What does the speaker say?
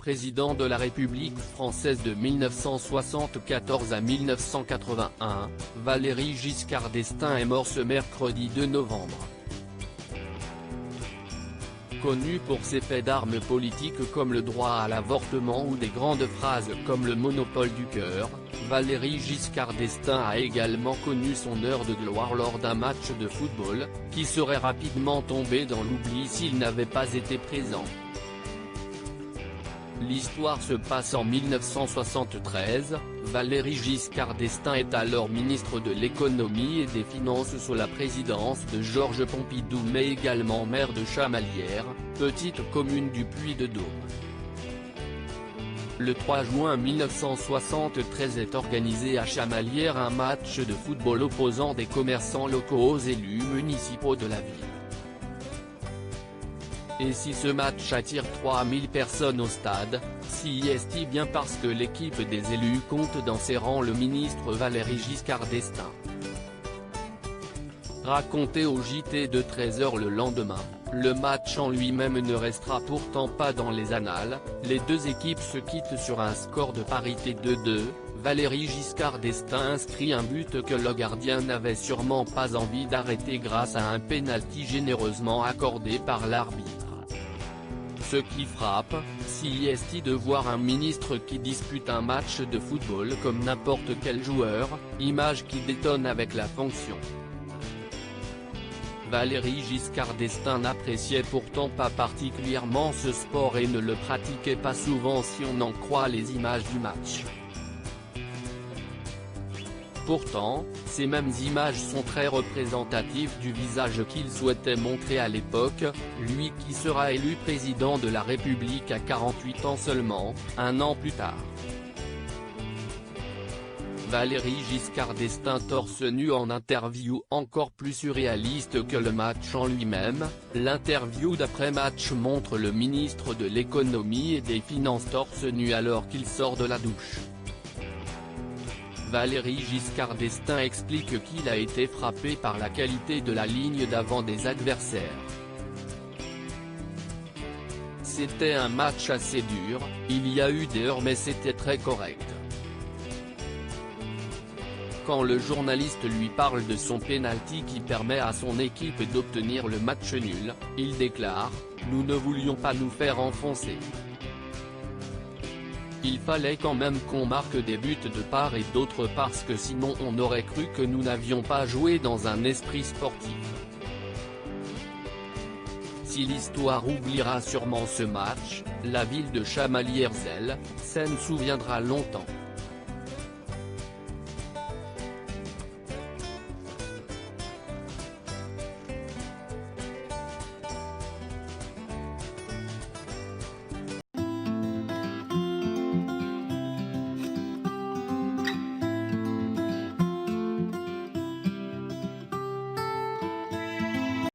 président de la République française de 1974 à 1981, Valéry Giscard d'Estaing est mort ce mercredi 2 novembre. Connu pour ses faits d'armes politiques comme le droit à l'avortement ou des grandes phrases comme le monopole du cœur, Valéry Giscard d'Estaing a également connu son heure de gloire lors d'un match de football, qui serait rapidement tombé dans l'oubli s'il n'avait pas été présent. L'histoire se passe en 1973, Valéry Giscard d'Estaing est alors ministre de l'économie et des finances sous la présidence de Georges Pompidou mais également maire de Chamalières, petite commune du Puy-de-Dôme. Le 3 juin 1973 est organisé à Chamalières un match de football opposant des commerçants locaux aux élus municipaux de la ville. Et si ce match attire 3000 personnes au stade, si est-il bien parce que l'équipe des élus compte dans ses rangs le ministre Valéry Giscard d'Estaing. Raconté au JT de 13h le lendemain, le match en lui-même ne restera pourtant pas dans les annales, les deux équipes se quittent sur un score de parité 2-2, Valéry Giscard d'Estaing inscrit un but que le gardien n'avait sûrement pas envie d'arrêter grâce à un pénalty généreusement accordé par l'arbitre. Ce qui frappe, c'est de voir un ministre qui dispute un match de football comme n'importe quel joueur, image qui détonne avec la fonction. Valéry Giscard d'Estaing n'appréciait pourtant pas particulièrement ce sport et ne le pratiquait pas souvent si on en croit les images du match. Pourtant, ces mêmes images sont très représentatives du visage qu'il souhaitait montrer à l'époque, lui qui sera élu président de la République à 48 ans seulement, un an plus tard. Valéry Giscard d'Estaing torse nu en interview encore plus surréaliste que le match en lui-même, l'interview d'après-match montre le ministre de l'économie et des finances torse nu alors qu'il sort de la douche. Valéry Giscard d'Estaing explique qu'il a été frappé par la qualité de la ligne d'avant des adversaires. C'était un match assez dur, il y a eu des heurts mais c'était très correct. Quand le journaliste lui parle de son pénalty qui permet à son équipe d'obtenir le match nul, il déclare « Nous ne voulions pas nous faire enfoncer. Il fallait quand même qu'on marque des buts de part et d'autre parce que sinon on aurait cru que nous n'avions pas joué dans un esprit sportif. Si l'histoire oubliera sûrement ce match, la ville de Chamalières elle, s'en souviendra longtemps.